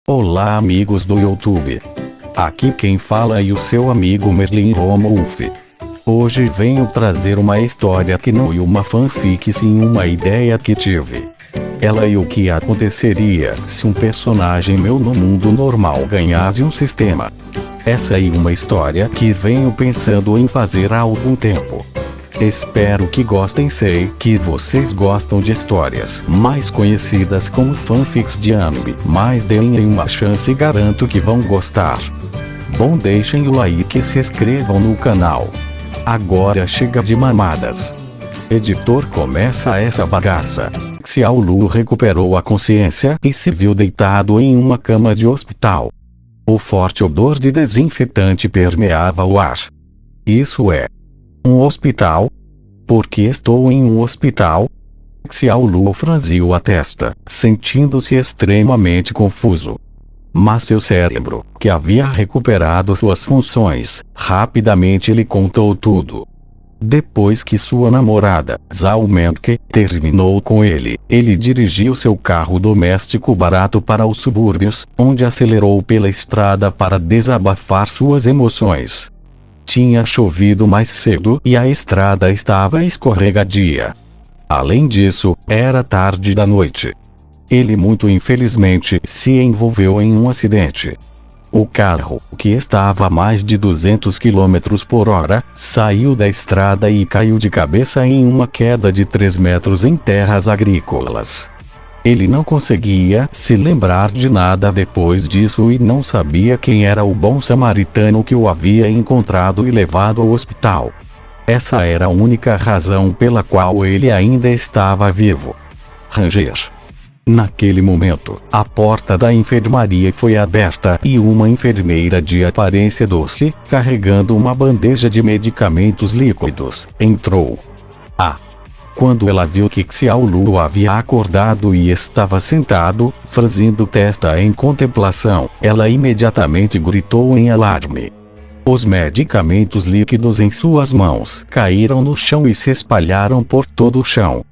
Olá amigos do YouTube. Aqui quem fala é o seu amigo Merlin Romulf. Hoje venho trazer uma história que não é uma fanfic, sim uma ideia que tive. Ela é o que aconteceria se um personagem meu no mundo normal ganhasse um sistema. Essa é uma história que venho pensando em fazer há algum tempo. Espero que gostem, sei que vocês gostam de histórias mais conhecidas como fanfics de anime, mas deem uma chance e garanto que vão gostar. Bom, deixem o like e se inscrevam no canal. Agora chega de mamadas. Editor, começa essa bagaça. Xiao Lu recuperou a consciência e se viu deitado em uma cama de hospital. O forte odor de desinfetante permeava o ar. Isso é um hospital? Por que estou em um hospital? Xiao Lu franziu a testa, sentindo-se extremamente confuso. Mas seu cérebro, que havia recuperado suas funções, rapidamente lhe contou tudo. Depois que sua namorada, Zhao Menke, terminou com ele dirigiu seu carro doméstico barato para os subúrbios, onde acelerou pela estrada para desabafar suas emoções. Tinha chovido mais cedo e a estrada estava escorregadia. Além disso, era tarde da noite. Ele muito infelizmente se envolveu em um acidente. O carro, que estava a mais de 200 km por hora, saiu da estrada e caiu de cabeça em uma queda de 3 metros em terras agrícolas. Ele não conseguia se lembrar de nada depois disso e não sabia quem era o bom samaritano que o havia encontrado e levado ao hospital. Essa era a única razão pela qual ele ainda estava vivo. Ranger. Naquele momento, a porta da enfermaria foi aberta e uma enfermeira de aparência doce, carregando uma bandeja de medicamentos líquidos, entrou. Quando ela viu que Xiao Lu havia acordado e estava sentado, franzindo testa em contemplação, ela imediatamente gritou em alarme. Os medicamentos líquidos em suas mãos caíram no chão e se espalharam por todo o chão.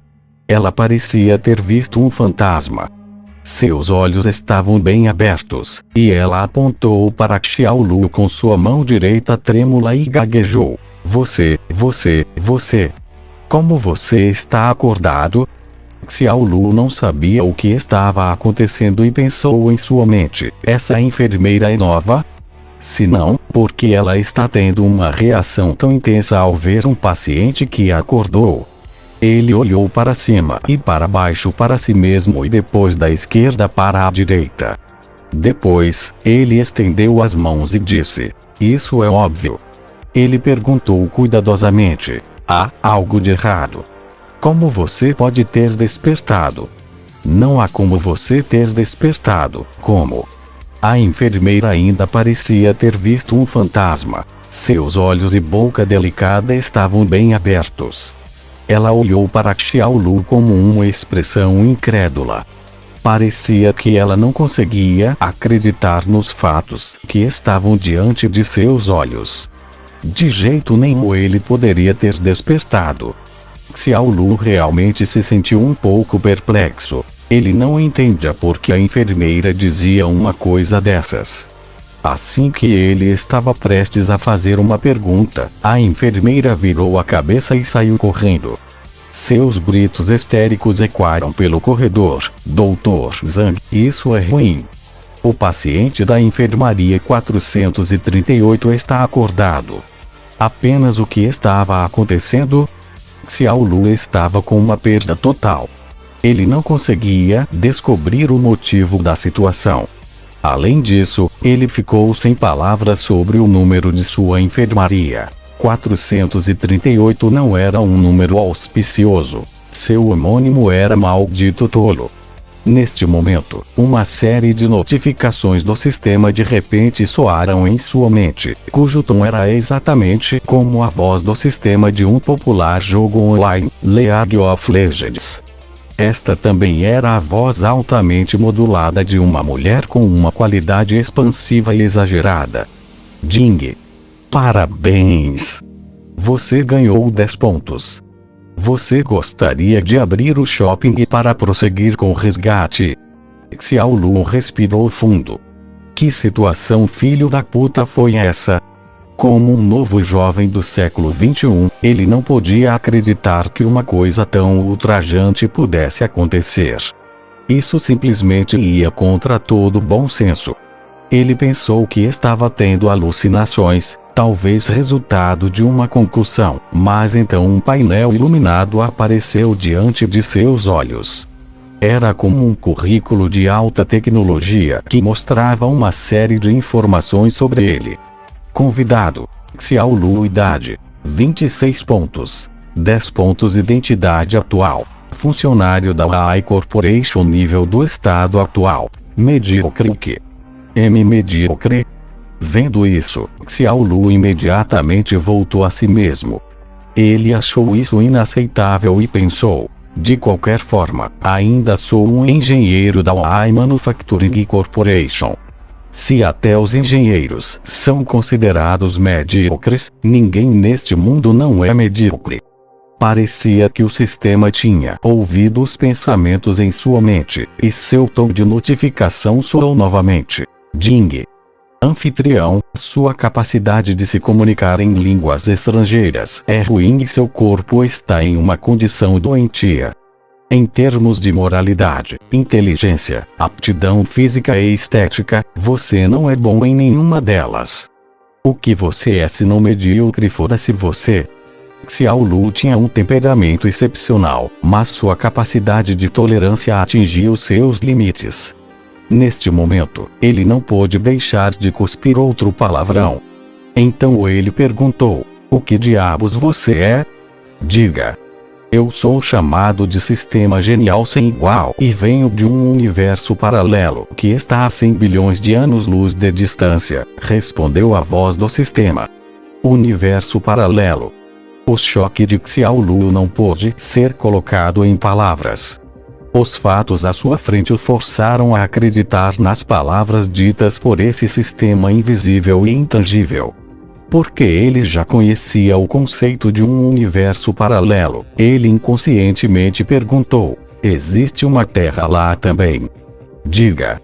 Ela parecia ter visto um fantasma. Seus olhos estavam bem abertos, e ela apontou para Xiao Lu com sua mão direita trêmula e gaguejou. Você. Como você está acordado? Xiao Lu não sabia o que estava acontecendo e pensou em sua mente, essa enfermeira é nova? Se não, por que ela está tendo uma reação tão intensa ao ver um paciente que acordou? Ele olhou para cima e para baixo para si mesmo e depois da esquerda para a direita. Depois, ele estendeu as mãos e disse, isso é óbvio. Ele perguntou cuidadosamente, há algo de errado? Como você pode ter despertado? Não há como você ter despertado, como? A enfermeira ainda parecia ter visto um fantasma. Seus olhos e boca delicada estavam bem abertos. Ela olhou para Xiao Lu com uma expressão incrédula. Parecia que ela não conseguia acreditar nos fatos que estavam diante de seus olhos. De jeito nenhum ele poderia ter despertado. Xiao Lu realmente se sentiu um pouco perplexo. Ele não entendia por que a enfermeira dizia uma coisa dessas. Assim que ele estava prestes a fazer uma pergunta, a enfermeira virou a cabeça e saiu correndo. Seus gritos histéricos ecoaram pelo corredor. Dr. Zhang, isso é ruim. O paciente da enfermaria 438 está acordado. Apenas o que estava acontecendo? Xiao Lu estava com uma perda total. Ele não conseguia descobrir o motivo da situação. Além disso, ele ficou sem palavras sobre o número de sua enfermaria. 438 não era um número auspicioso. Seu homônimo era maldito tolo. Neste momento, uma série de notificações do sistema de repente soaram em sua mente, cujo tom era exatamente como a voz do sistema de um popular jogo online, League of Legends. Esta também era a voz altamente modulada de uma mulher com uma qualidade expansiva e exagerada. Jing. Parabéns! Você ganhou 10 pontos. Você gostaria de abrir o shopping para prosseguir com o resgate? Xiao Lu respirou fundo. Que situação filho da puta foi essa? Como um novo jovem do século XXI, ele não podia acreditar que uma coisa tão ultrajante pudesse acontecer. Isso simplesmente ia contra todo bom senso. Ele pensou que estava tendo alucinações, talvez resultado de uma concussão, mas então um painel iluminado apareceu diante de seus olhos. Era como um currículo de alta tecnologia que mostrava uma série de informações sobre ele. Convidado: Xiao Lu, idade 26 pontos, 10 pontos, identidade atual, funcionário da AI Corporation, nível do estado atual, medíocre. O que? Medíocre? Vendo isso, Xiao Lu imediatamente voltou a si mesmo. Ele achou isso inaceitável e pensou: de qualquer forma, ainda sou um engenheiro da AI Manufacturing Corporation. Se até os engenheiros são considerados medíocres, ninguém neste mundo não é medíocre. Parecia que o sistema tinha ouvido os pensamentos em sua mente, e seu tom de notificação soou novamente. Ding. Anfitrião, sua capacidade de se comunicar em línguas estrangeiras é ruim e seu corpo está em uma condição doentia. Em termos de moralidade, inteligência, aptidão física e estética, você não é bom em nenhuma delas. O que você é se não medíocre? Foda-se você. Xiao Lu tinha um temperamento excepcional, mas sua capacidade de tolerância atingiu seus limites. Neste momento, ele não pôde deixar de cuspir outro palavrão. Então ele perguntou: o que diabos você é? Diga. Eu sou chamado de Sistema Genial Sem Igual e venho de um universo paralelo que está a 100 bilhões de anos-luz de distância, respondeu a voz do sistema. Universo paralelo. O choque de Xiao Lu não pôde ser colocado em palavras. Os fatos à sua frente o forçaram a acreditar nas palavras ditas por esse sistema invisível e intangível. Porque ele já conhecia o conceito de um universo paralelo, ele inconscientemente perguntou: existe uma Terra lá também? Diga.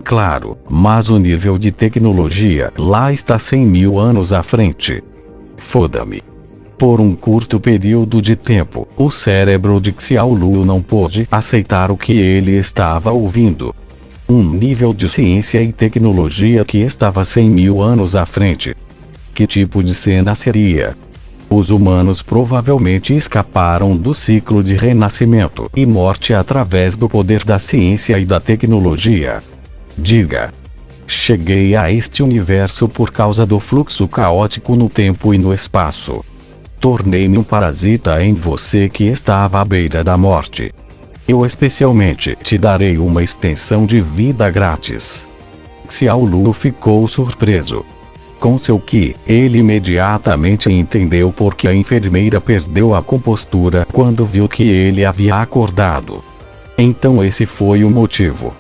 Claro, mas o nível de tecnologia lá está 100 mil anos à frente. Foda-me. Por um curto período de tempo, o cérebro de Xiao Lu não pôde aceitar o que ele estava ouvindo. Um nível de ciência e tecnologia que estava 100 mil anos à frente. Que tipo de cena seria? Os humanos provavelmente escaparam do ciclo de renascimento e morte através do poder da ciência e da tecnologia. Diga. Cheguei a este universo por causa do fluxo caótico no tempo e no espaço. Tornei-me um parasita em você que estava à beira da morte. Eu especialmente te darei uma extensão de vida grátis. Xiao Lu ficou surpreso. Com seu ki, ele imediatamente entendeu porque a enfermeira perdeu a compostura quando viu que ele havia acordado. Então esse foi o motivo.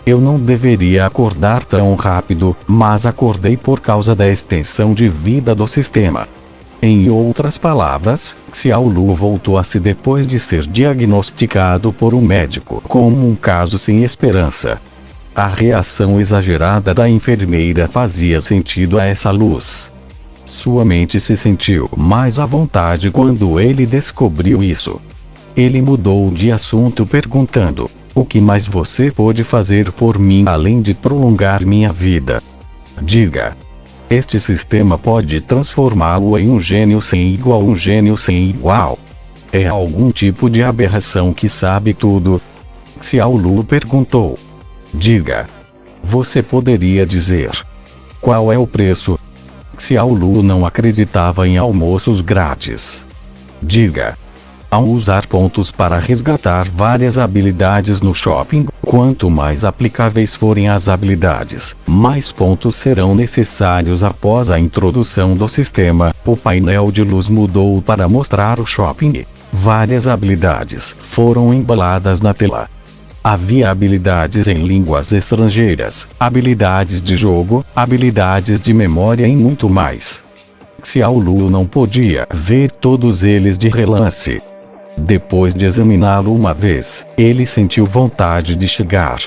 Eu não deveria acordar tão rápido, mas acordei por causa da extensão de vida do sistema. Em outras palavras, Xiao Lu voltou a si depois de ser diagnosticado por um médico como um caso sem esperança. A reação exagerada da enfermeira fazia sentido a essa luz. Sua mente se sentiu mais à vontade quando ele descobriu isso. Ele mudou de assunto perguntando: o que mais você pode fazer por mim além de prolongar minha vida? Diga. Este sistema pode transformá-lo em um gênio sem igual. Um gênio sem igual? É algum tipo de aberração que sabe tudo? Xiao Lu perguntou. Diga. Você poderia dizer qual é o preço? Xiao Lu não acreditava em almoços grátis. Diga. Ao usar pontos para resgatar várias habilidades no shopping, quanto mais aplicáveis forem as habilidades, mais pontos serão necessários. Após a introdução do sistema, o painel de luz mudou para mostrar o shopping. Várias habilidades foram embaladas na tela. Havia habilidades em línguas estrangeiras, habilidades de jogo, habilidades de memória e muito mais. Xiao Lu não podia ver todos eles de relance. Depois de examiná-lo uma vez, ele sentiu vontade de chegar.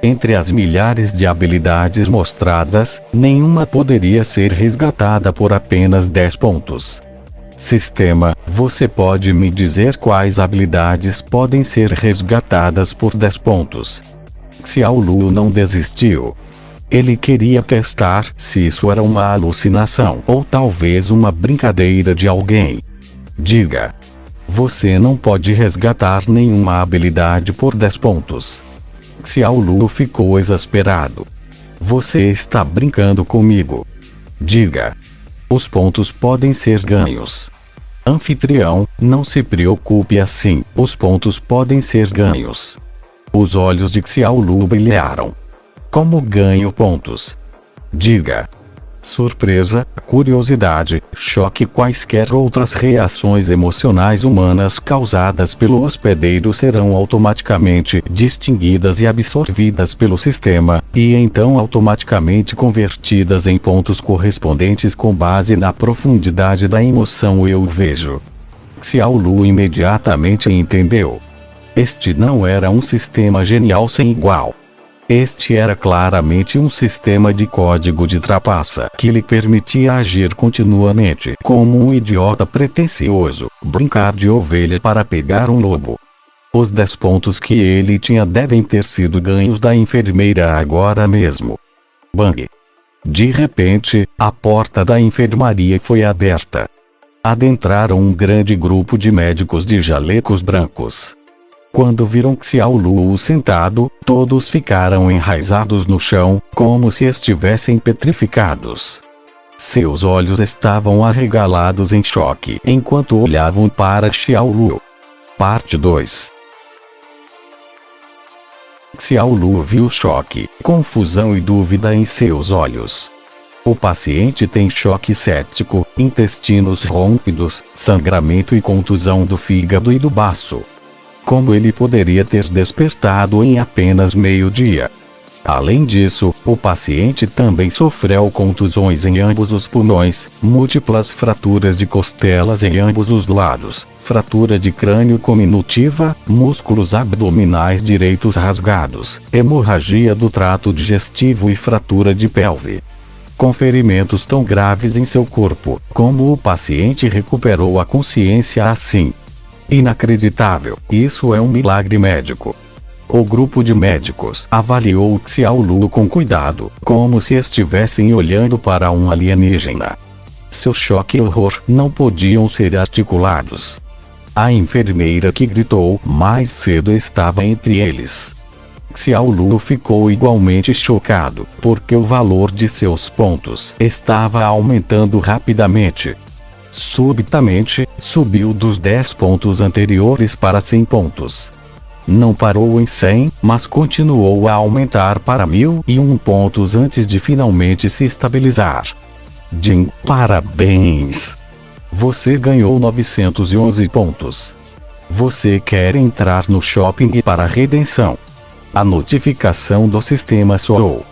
Entre as milhares de habilidades mostradas, nenhuma poderia ser resgatada por apenas 10 pontos. Sistema, você pode me dizer quais habilidades podem ser resgatadas por 10 pontos? Xiao Lu não desistiu. Ele queria testar se isso era uma alucinação ou talvez uma brincadeira de alguém. Diga. Você não pode resgatar nenhuma habilidade por 10 pontos. Xiao Lu ficou exasperado. Você está brincando comigo? Diga. Os pontos podem ser ganhos. Anfitrião, não se preocupe assim, os pontos podem ser ganhos. Os olhos de Xiao Lu brilharam. Como ganho pontos? Diga. Surpresa, curiosidade, choque e quaisquer outras reações emocionais humanas causadas pelo hospedeiro serão automaticamente distinguidas e absorvidas pelo sistema, e então automaticamente convertidas em pontos correspondentes com base na profundidade da emoção eu vejo. Xiao Lu imediatamente entendeu. Este não era um sistema genial sem igual. Este era claramente um sistema de código de trapaça que lhe permitia agir continuamente como um idiota pretensioso, brincar de ovelha para pegar um lobo. Os 10 pontos que ele tinha devem ter sido ganhos da enfermeira agora mesmo. Bang! De repente, a porta da enfermaria foi aberta. Adentraram um grande grupo de médicos de jalecos brancos. Quando viram Xiao Lu sentado, todos ficaram enraizados no chão, como se estivessem petrificados. Seus olhos estavam arregalados em choque enquanto olhavam para Xiao Lu. Parte 2. Xiao Lu viu choque, confusão e dúvida em seus olhos. O paciente tem choque séptico, intestinos rompidos, sangramento e contusão do fígado e do baço. Como ele poderia ter despertado em apenas meio-dia? Além disso, o paciente também sofreu contusões em ambos os pulmões, múltiplas fraturas de costelas em ambos os lados, fratura de crânio cominutiva, músculos abdominais direitos rasgados, hemorragia do trato digestivo e fratura de pelve. Com ferimentos tão graves em seu corpo, como o paciente recuperou a consciência assim? Inacreditável, isso é um milagre médico. O grupo de médicos avaliou Xiao Lu com cuidado, como se estivessem olhando para um alienígena. Seu choque e horror não podiam ser articulados. A enfermeira que gritou mais cedo estava entre eles. Xiao Lu ficou igualmente chocado, porque o valor de seus pontos estava aumentando rapidamente. Subitamente, subiu dos 10 pontos anteriores para 100 pontos. Não parou em 100, mas continuou a aumentar para 1001 pontos antes de finalmente se estabilizar. Jin, parabéns! Você ganhou 911 pontos. Você quer entrar no shopping para redenção. A notificação do sistema soou.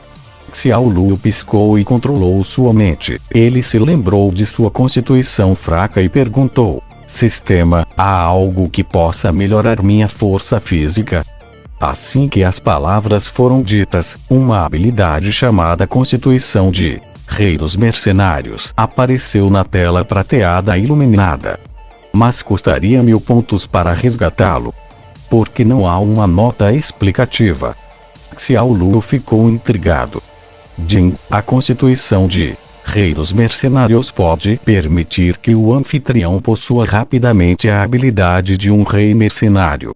Xiao Lu piscou e controlou sua mente. Ele se lembrou de sua constituição fraca e perguntou: Sistema, há algo que possa melhorar minha força física? Assim que as palavras foram ditas, uma habilidade chamada Constituição de Rei dos Mercenários apareceu na tela prateada iluminada. Mas custaria 1000 pontos para resgatá-lo. Porque não há uma nota explicativa. Xiao Lu ficou intrigado. Jin, a constituição de Rei dos Mercenários pode permitir que o anfitrião possua rapidamente a habilidade de um rei mercenário.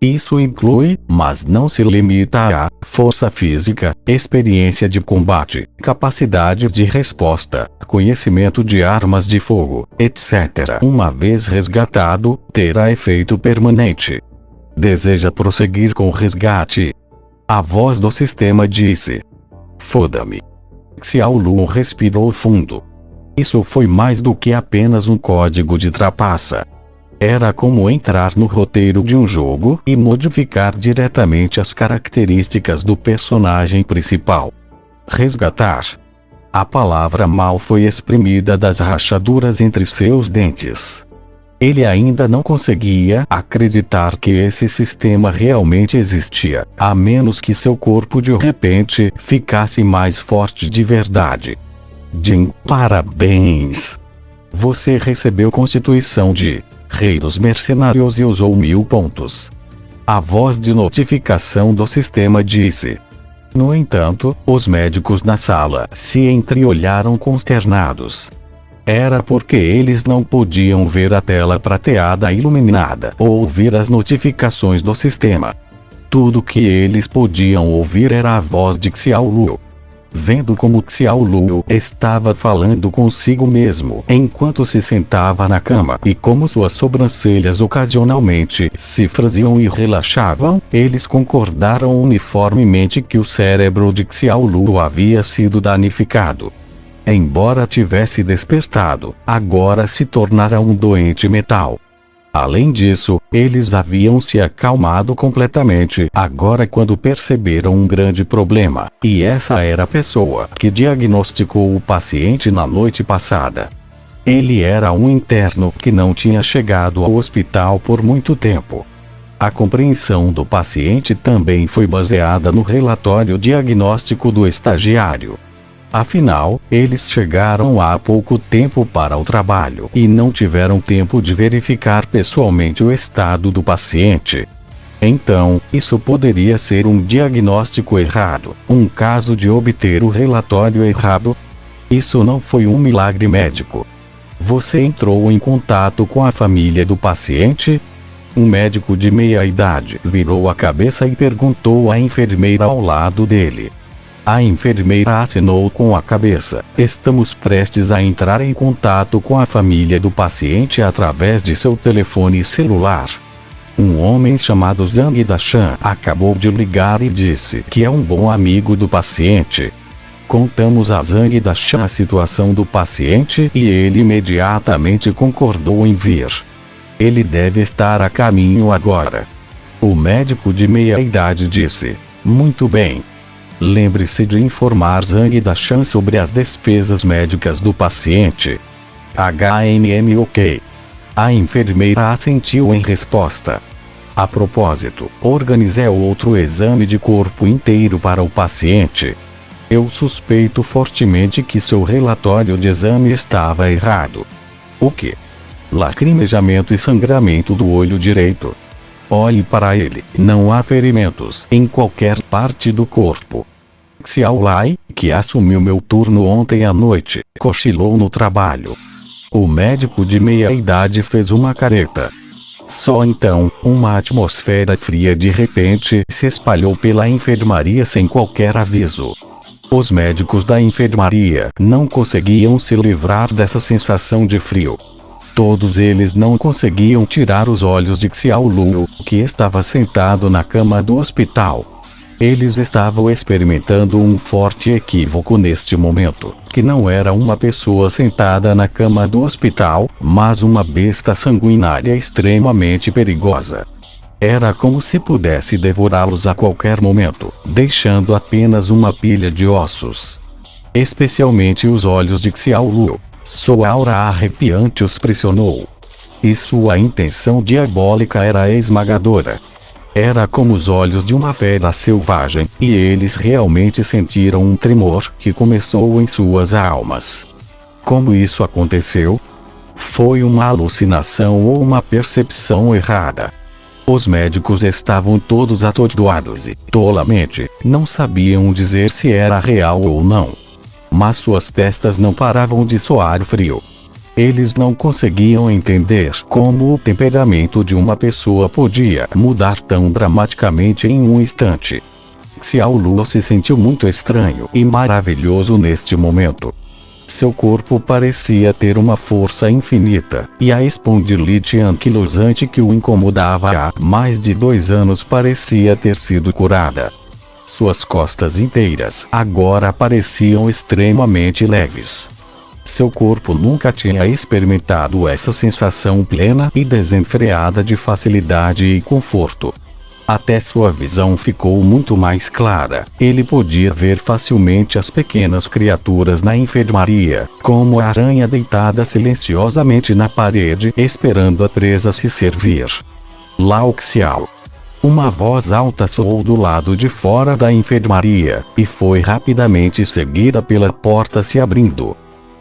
Isso inclui, mas não se limita a, força física, experiência de combate, capacidade de resposta, conhecimento de armas de fogo, etc. Uma vez resgatado, terá efeito permanente. Deseja prosseguir com o resgate? A voz do sistema disse. Foda-me. Xiao Lu respirou fundo. Isso foi mais do que apenas um código de trapaça. Era como entrar no roteiro de um jogo e modificar diretamente as características do personagem principal. Resgatar. A palavra mal foi exprimida das rachaduras entre seus dentes. Ele ainda não conseguia acreditar que esse sistema realmente existia, a menos que seu corpo de repente ficasse mais forte de verdade. Jim, parabéns! Você recebeu Constituição de Rei dos Mercenários e usou 1000 pontos. A voz de notificação do sistema disse. No entanto, os médicos na sala se entreolharam consternados. Era porque eles não podiam ver a tela prateada iluminada ou ouvir as notificações do sistema. Tudo que eles podiam ouvir era a voz de Xiao Lu. Vendo como Xiao Lu estava falando consigo mesmo enquanto se sentava na cama e como suas sobrancelhas ocasionalmente se franziam e relaxavam, eles concordaram uniformemente que o cérebro de Xiao Lu havia sido danificado. Embora tivesse despertado, agora se tornara um doente mental. Além disso, eles haviam se acalmado completamente agora quando perceberam um grande problema, e essa era a pessoa que diagnosticou o paciente na noite passada. Ele era um interno que não tinha chegado ao hospital por muito tempo. A compreensão do paciente também foi baseada no relatório diagnóstico do estagiário. Afinal, eles chegaram há pouco tempo para o trabalho e não tiveram tempo de verificar pessoalmente o estado do paciente. Então, isso poderia ser um diagnóstico errado, um caso de obter o relatório errado. Isso não foi um milagre médico. Você entrou em contato com a família do paciente? Um médico de meia idade virou a cabeça e perguntou à enfermeira ao lado dele. A enfermeira acenou com a cabeça. Estamos prestes a entrar em contato com a família do paciente através de seu telefone celular. Um homem chamado Zhang Dashan acabou de ligar e disse que é um bom amigo do paciente. Contamos a Zhang Dashan a situação do paciente e ele imediatamente concordou em vir. Ele deve estar a caminho agora. O médico de meia idade disse. Muito bem. Lembre-se de informar Zhang Dashan sobre as despesas médicas do paciente. Ok. A enfermeira assentiu em resposta. A propósito, organizei outro exame de corpo inteiro para o paciente. Eu suspeito fortemente que seu relatório de exame estava errado. O quê? Lacrimejamento e sangramento do olho direito. Olhe para ele, não há ferimentos em qualquer parte do corpo. Xiao Lai, que assumiu meu turno ontem à noite, cochilou no trabalho. O médico de meia idade fez uma careta. Só então, uma atmosfera fria de repente se espalhou pela enfermaria sem qualquer aviso. Os médicos da enfermaria não conseguiam se livrar dessa sensação de frio. Todos eles não conseguiam tirar os olhos de Xiao Lu, que estava sentado na cama do hospital. Eles estavam experimentando um forte equívoco neste momento, que não era uma pessoa sentada na cama do hospital, mas uma besta sanguinária extremamente perigosa. Era como se pudesse devorá-los a qualquer momento, deixando apenas uma pilha de ossos. Especialmente os olhos de Xiao Lu. Sua aura arrepiante os pressionou. E sua intenção diabólica era esmagadora. Era como os olhos de uma fera selvagem, e eles realmente sentiram um tremor que começou em suas almas. Como isso aconteceu? Foi uma alucinação ou uma percepção errada? Os médicos estavam todos atordoados e, tolamente, não sabiam dizer se era real ou não. Mas suas testas não paravam de soar frio. Eles não conseguiam entender como o temperamento de uma pessoa podia mudar tão dramaticamente em um instante. Xiao Lu se sentiu muito estranho e maravilhoso neste momento. Seu corpo parecia ter uma força infinita, e a espondilite anquilosante que o incomodava há mais de 2 anos parecia ter sido curada. Suas costas inteiras agora pareciam extremamente leves. Seu corpo nunca tinha experimentado essa sensação plena e desenfreada de facilidade e conforto. Até sua visão ficou muito mais clara. Ele podia ver facilmente as pequenas criaturas na enfermaria, como a aranha deitada silenciosamente na parede esperando a presa se servir. Lao Xiao. Uma voz alta soou do lado de fora da enfermaria, e foi rapidamente seguida pela porta se abrindo.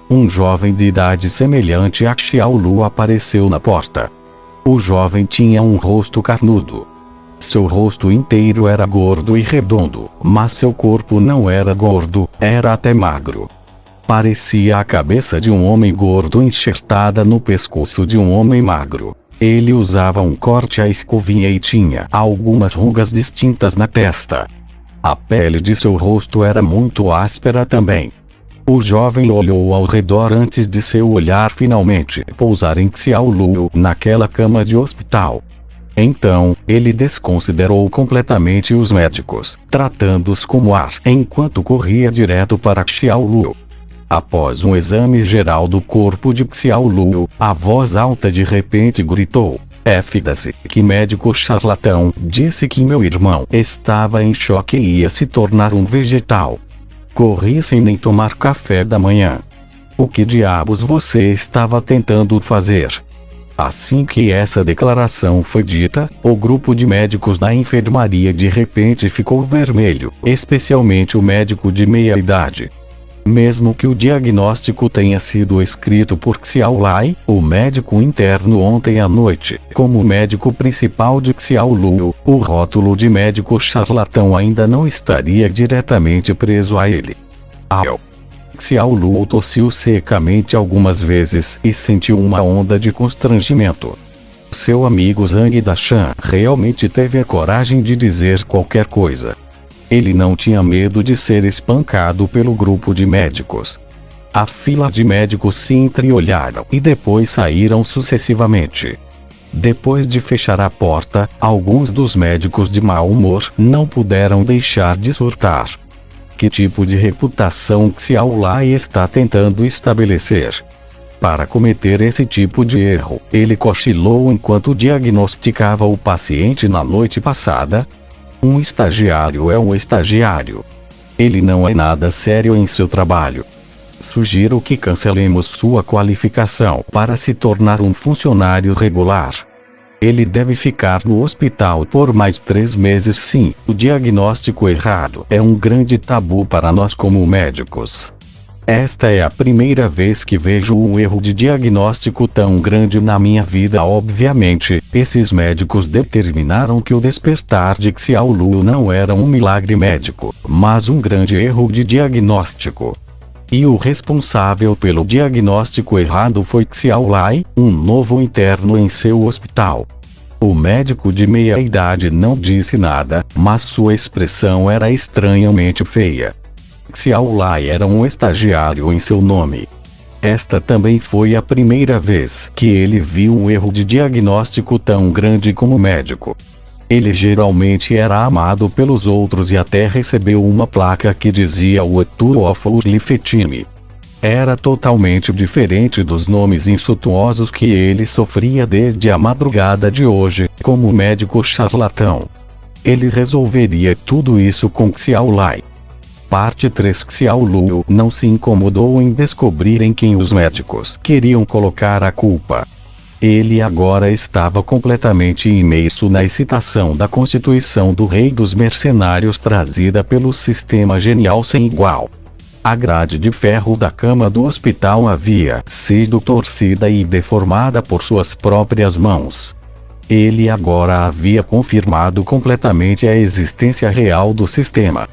Um jovem de idade semelhante a Xiao Lu apareceu na porta. O jovem tinha um rosto carnudo. Seu rosto inteiro era gordo e redondo, mas seu corpo não era gordo, era até magro. Parecia a cabeça de um homem gordo enxertada no pescoço de um homem magro. Ele usava um corte à escovinha e tinha algumas rugas distintas na testa. A pele de seu rosto era muito áspera também. O jovem olhou ao redor antes de seu olhar finalmente pousar em Xiao Lu naquela cama de hospital. Então, ele desconsiderou completamente os médicos, tratando-os como ar, enquanto corria direto para Xiao Lu. Após um exame geral do corpo de Xiao Lu, a voz alta de repente gritou: "F-se, que médico charlatão, disse que meu irmão estava em choque e ia se tornar um vegetal. Corri sem nem tomar café da manhã. O que diabos você estava tentando fazer?" Assim que essa declaração foi dita, o grupo de médicos da enfermaria de repente ficou vermelho, especialmente o médico de meia-idade. Mesmo que o diagnóstico tenha sido escrito por Xiao Lai, o médico interno ontem à noite, como médico principal de Xiao Lu, o rótulo de médico charlatão ainda não estaria diretamente preso a ele. Xiao Lu tossiu secamente algumas vezes e sentiu uma onda de constrangimento. Seu amigo Zhang Dashan realmente teve a coragem de dizer qualquer coisa. Ele não tinha medo de ser espancado pelo grupo de médicos. A fila de médicos se entreolharam e depois saíram sucessivamente. Depois de fechar a porta, alguns dos médicos de mau humor não puderam deixar de surtar. Que tipo de reputação Xiao Lai está tentando estabelecer? Para cometer esse tipo de erro, ele cochilou enquanto diagnosticava o paciente na noite passada. Um estagiário é um estagiário. Ele não é nada sério em seu trabalho. Sugiro que cancelemos sua qualificação para se tornar um funcionário regular. Ele deve ficar no hospital por mais 3 meses. Sim, o diagnóstico errado é um grande tabu para nós como médicos. Esta é a primeira vez que vejo um erro de diagnóstico tão grande na minha vida. Obviamente, esses médicos determinaram que o despertar de Xiao Lu não era um milagre médico, mas um grande erro de diagnóstico. E o responsável pelo diagnóstico errado foi Xiao Lai, um novo interno em seu hospital. O médico de meia-idade não disse nada, mas sua expressão era estranhamente feia. Xiao Lai era um estagiário em seu nome. Esta também foi a primeira vez que ele viu um erro de diagnóstico tão grande como médico. Ele geralmente era amado pelos outros e até recebeu uma placa que dizia Watu of Urlifetime. Era totalmente diferente dos nomes insultuosos que ele sofria desde a madrugada de hoje, como médico charlatão. Ele resolveria tudo isso com Xiao Lai. Parte 3. Xiao Lu não se incomodou em descobrir em quem os médicos queriam colocar a culpa. Ele agora estava completamente imerso na excitação da constituição do Rei dos Mercenários trazida pelo sistema genial sem igual. A grade de ferro da cama do hospital havia sido torcida e deformada por suas próprias mãos. Ele agora havia confirmado completamente a existência real do sistema.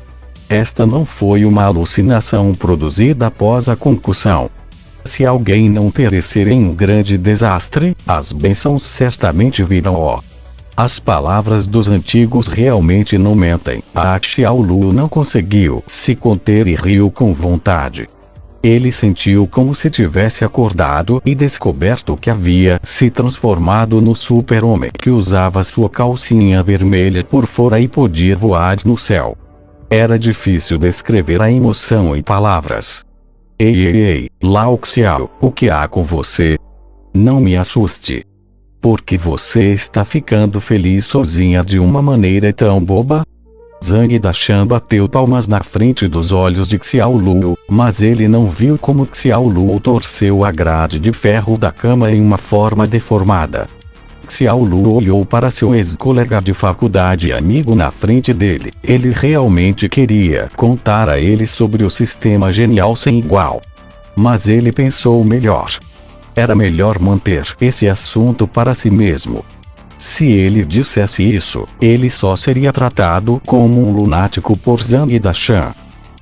Esta não foi uma alucinação produzida após a concussão. Se alguém não perecer em um grande desastre, as bênçãos certamente virão. As palavras dos antigos realmente não mentem. A Xiao Lu não conseguiu se conter e riu com vontade. Ele sentiu como se tivesse acordado e descoberto que havia se transformado no super-homem que usava sua calcinha vermelha por fora e podia voar no céu. Era difícil descrever a emoção em palavras. Ei, Lao Xiao, o que há com você? Não me assuste. Por que você está ficando feliz sozinha de uma maneira tão boba? Zhang Dashan bateu palmas na frente dos olhos de Xiaolu, mas ele não viu como Xiaolu torceu a grade de ferro da cama em uma forma deformada. Xiaolu olhou para seu ex-colega de faculdade e amigo na frente dele. Ele realmente queria contar a ele sobre o sistema genial sem igual. Mas ele pensou melhor. Era melhor manter esse assunto para si mesmo. Se ele dissesse isso, ele só seria tratado como um lunático por Zhang Dashan.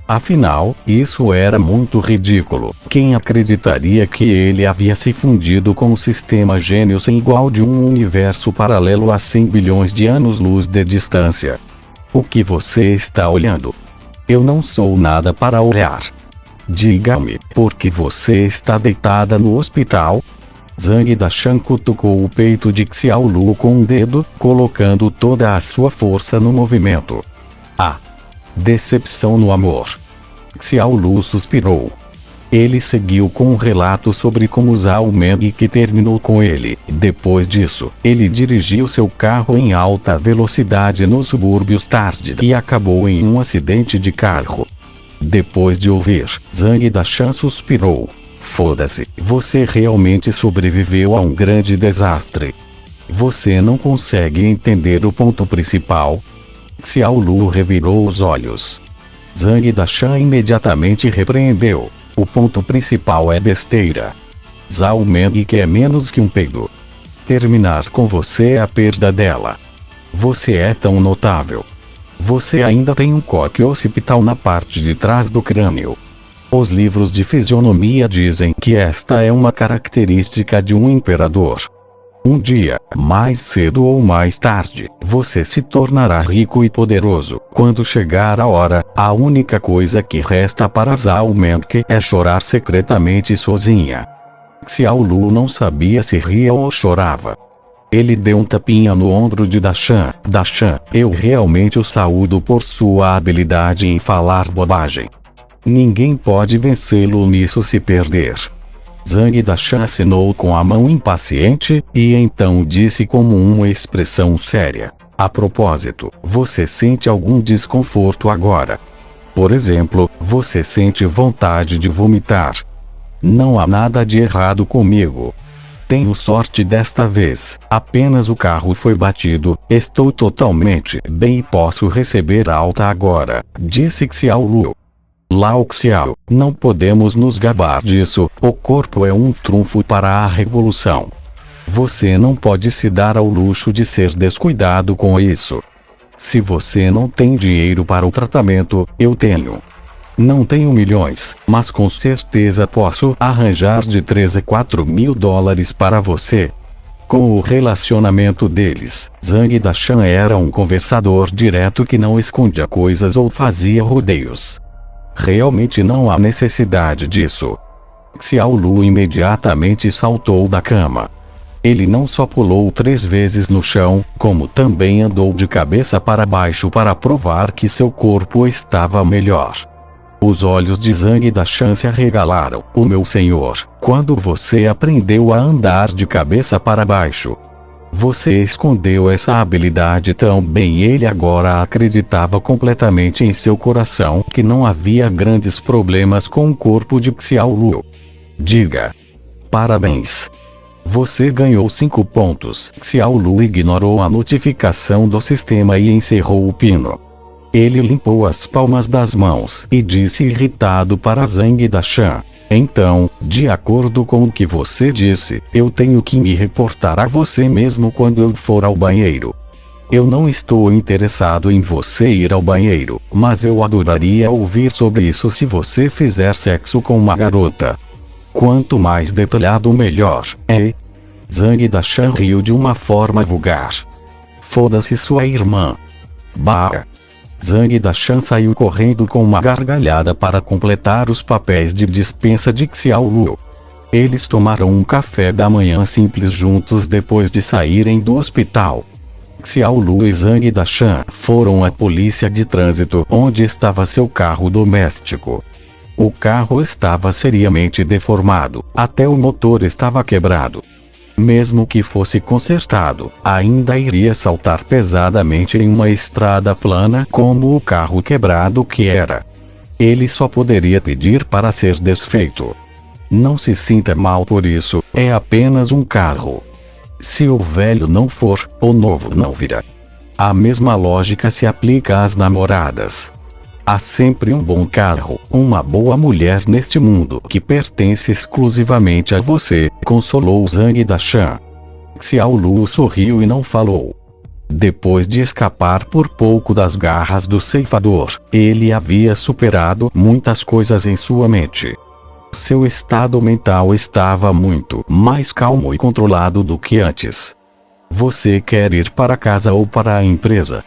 Afinal, isso era muito ridículo. Quem acreditaria que ele havia se fundido com o sistema gênio sem igual de um universo paralelo a 100 bilhões de anos-luz de distância? O que você está olhando? Eu não sou nada para olhar. Diga-me, por que você está deitada no hospital? Zhang Dashan cutucou o peito de Xiaolu com um dedo, colocando toda a sua força no movimento. Ah! Decepção no amor. Xiaolu suspirou. Ele seguiu com um relato sobre como Zhao Meng que terminou com ele. Depois disso, ele dirigiu seu carro em alta velocidade nos subúrbios tarde e acabou em um acidente de carro. Depois de ouvir, Zhang Dashan suspirou. Foda-se, você realmente sobreviveu a um grande desastre. Você não consegue entender o ponto principal? Xiaolu revirou os olhos. Zhang Dashan imediatamente repreendeu. O ponto principal é besteira. Zhao Meng que é menos que um peido. Terminar com você é a perda dela. Você é tão notável. Você ainda tem um coque occipital na parte de trás do crânio. Os livros de fisionomia dizem que esta é uma característica de um imperador. Um dia, mais cedo ou mais tarde, você se tornará rico e poderoso. Quando chegar a hora, a única coisa que resta para Zhao Meng é chorar secretamente sozinha. Xiaolu não sabia se ria ou chorava. Ele deu um tapinha no ombro de Dashan. Dashan, eu realmente o saúdo por sua habilidade em falar bobagem. Ninguém pode vencê-lo nisso se perder. Zhang Dashan assinou com a mão impaciente, e então disse como uma expressão séria. A propósito, você sente algum desconforto agora? Por exemplo, você sente vontade de vomitar? Não há nada de errado comigo. Tenho sorte desta vez, apenas o carro foi batido, estou totalmente bem e posso receber alta agora, disse Xiaolu. Lao Xiao, não podemos nos gabar disso, o corpo é um trunfo para a revolução. Você não pode se dar ao luxo de ser descuidado com isso. Se você não tem dinheiro para o tratamento, eu tenho. Não tenho milhões, mas com certeza posso arranjar de 3 a 4 mil dólares para você. Com o relacionamento deles, Zhang Dashan era um conversador direto que não escondia coisas ou fazia rodeios. Realmente não há necessidade disso. Xiaolu imediatamente saltou da cama. Ele não só pulou 3 vezes no chão, como também andou de cabeça para baixo para provar que seu corpo estava melhor. Os olhos de Zhang Dashan se arregalaram. O meu senhor, quando você aprendeu a andar de cabeça para baixo? Você escondeu essa habilidade tão bem. Ele agora acreditava completamente em seu coração que não havia grandes problemas com o corpo de Xiaolu. Diga. Parabéns. Você ganhou 5 pontos. Xiaolu ignorou a notificação do sistema e encerrou o pino. Ele limpou as palmas das mãos e disse irritado para Zhang Dashan. Então, de acordo com o que você disse, eu tenho que me reportar a você mesmo quando eu for ao banheiro. Eu não estou interessado em você ir ao banheiro, mas eu adoraria ouvir sobre isso se você fizer sexo com uma garota. Quanto mais detalhado melhor, é? Zhang Dashan riu de uma forma vulgar. Foda-se sua irmã. Bah! Zhang Dashan saiu correndo com uma gargalhada para completar os papéis de dispensa de Xiaolu. Eles tomaram um café da manhã simples juntos depois de saírem do hospital. Xiaolu e Zhang Dashan foram à polícia de trânsito onde estava seu carro doméstico. O carro estava seriamente deformado, até o motor estava quebrado. Mesmo que fosse consertado, ainda iria saltar pesadamente em uma estrada plana como o carro quebrado que era. Ele só poderia pedir para ser desfeito. Não se sinta mal por isso, é apenas um carro. Se o velho não for, o novo não virá. A mesma lógica se aplica às namoradas. Há sempre um bom carro, uma boa mulher neste mundo que pertence exclusivamente a você, consolou Zhang Dashan. Xiao Lu sorriu e não falou. Depois de escapar por pouco das garras do ceifador, ele havia superado muitas coisas em sua mente. Seu estado mental estava muito mais calmo e controlado do que antes. Você quer ir para casa ou para a empresa?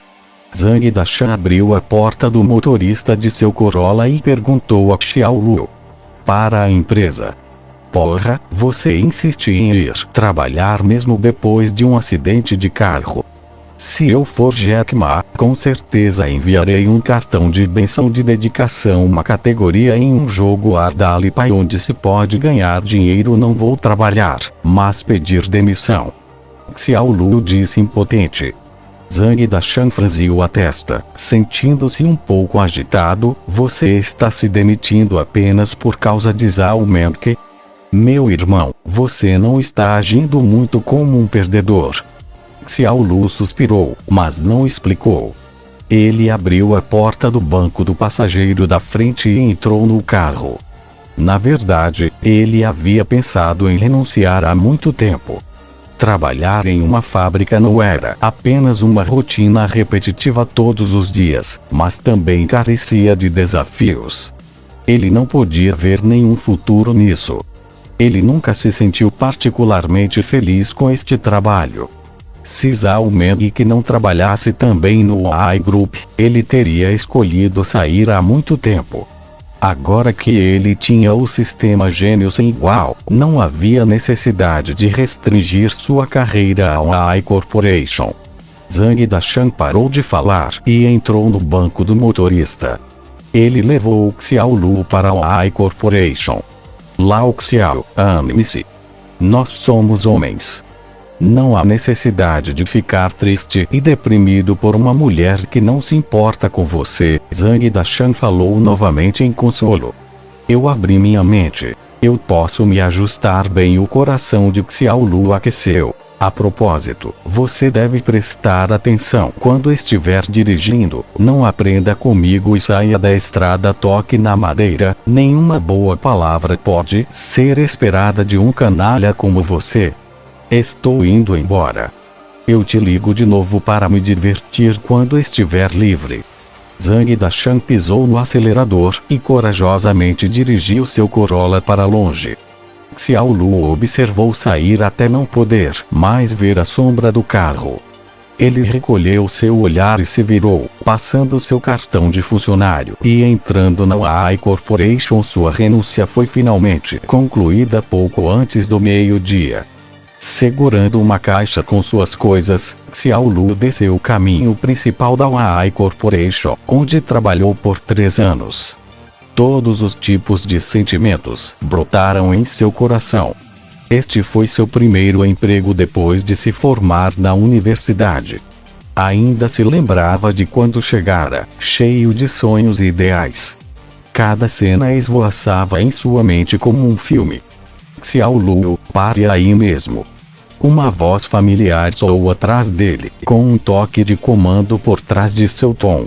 Zhang Dashan abriu a porta do motorista de seu Corolla e perguntou a Xiao Lu. Para a empresa. Porra, você insiste em ir trabalhar mesmo depois de um acidente de carro. Se eu for Jack Ma, com certeza enviarei um cartão de benção de dedicação, uma categoria em um jogo Ardalipai onde se pode ganhar dinheiro. Não vou trabalhar, mas pedir demissão. Xiao Lu disse impotente. Zhang Dashan franziu a testa, sentindo-se um pouco agitado. Você está se demitindo apenas por causa de Zhao Menke? Meu irmão, você não está agindo muito como um perdedor. Xiao Lu suspirou, mas não explicou. Ele abriu a porta do banco do passageiro da frente e entrou no carro. Na verdade, ele havia pensado em renunciar há muito tempo. Trabalhar em uma fábrica não era apenas uma rotina repetitiva todos os dias, mas também carecia de desafios. Ele não podia ver nenhum futuro nisso. Ele nunca se sentiu particularmente feliz com este trabalho. Se Zhao Meng não trabalhasse também no AI Group, ele teria escolhido sair há muito tempo. Agora que ele tinha o sistema gênio sem igual, não havia necessidade de restringir sua carreira ao AI Corporation. Zhang Dashan parou de falar e entrou no banco do motorista. Ele levou Xiao Lu para o AI Corporation. Lao Xiao, anime-se. Nós somos homens. Não há necessidade de ficar triste e deprimido por uma mulher que não se importa com você, Zhang Dashan falou novamente em consolo. Eu abri minha mente. Eu posso me ajustar bem. O coração de Xiao Lu aqueceu. A propósito, você deve prestar atenção quando estiver dirigindo. Não aprenda comigo e saia da estrada. Toque na madeira. Nenhuma boa palavra pode ser esperada de um canalha como você. Estou indo embora. Eu te ligo de novo para me divertir quando estiver livre. Zhang Dashan pisou no acelerador e corajosamente dirigiu seu Corolla para longe. Xiao Lu observou sair até não poder mais ver a sombra do carro. Ele recolheu seu olhar e se virou, passando seu cartão de funcionário e entrando na AI Corporation. Sua renúncia foi finalmente concluída pouco antes do meio-dia. Segurando uma caixa com suas coisas, Xiao Lu desceu o caminho principal da AI Corporation, onde trabalhou por 3 anos. Todos os tipos de sentimentos brotaram em seu coração. Este foi seu primeiro emprego depois de se formar na universidade. Ainda se lembrava de quando chegara, cheio de sonhos e ideais. Cada cena esvoaçava em sua mente como um filme. Xiao Lu, pare aí mesmo. Uma voz familiar soou atrás dele, com um toque de comando por trás de seu tom.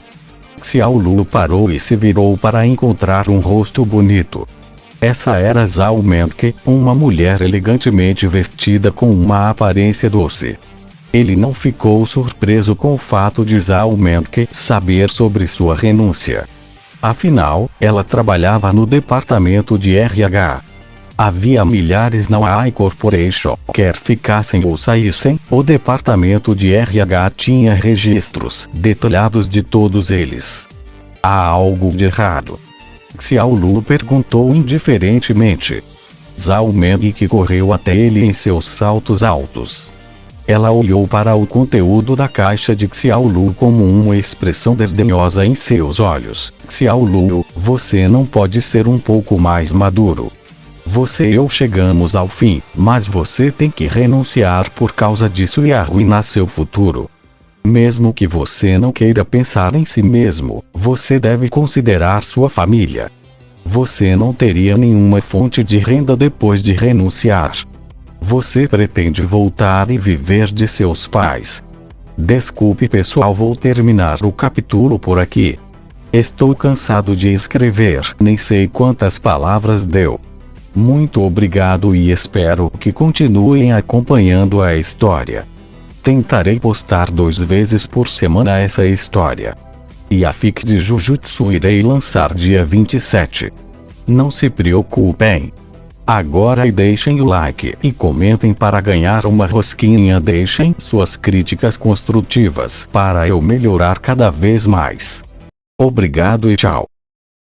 Xiao Lu parou e se virou para encontrar um rosto bonito. Essa era Zhao Menke, uma mulher elegantemente vestida com uma aparência doce. Ele não ficou surpreso com o fato de Zhao Menke saber sobre sua renúncia. Afinal, ela trabalhava no departamento de RH. Havia milhares na AI Corporation, quer ficassem ou saíssem, o departamento de RH tinha registros detalhados de todos eles. Há algo de errado? Xiao Lu perguntou indiferentemente. Zhao Meng correu até ele em seus saltos altos. Ela olhou para o conteúdo da caixa de Xiao Lu como uma expressão desdenhosa em seus olhos. Xiao Lu, você não pode ser um pouco mais maduro? Você e eu chegamos ao fim, mas você tem que renunciar por causa disso e arruinar seu futuro. Mesmo que você não queira pensar em si mesmo, você deve considerar sua família. Você não teria nenhuma fonte de renda depois de renunciar. Você pretende voltar e viver de seus pais. Desculpe pessoal, vou terminar o capítulo por aqui. Estou cansado de escrever, nem sei quantas palavras deu. Muito obrigado e espero que continuem acompanhando a história. Tentarei postar 2 vezes por semana essa história. E a fic de Jujutsu irei lançar dia 27. Não se preocupem. Agora deixem o like e comentem para ganhar uma rosquinha. Deixem suas críticas construtivas para eu melhorar cada vez mais. Obrigado e tchau.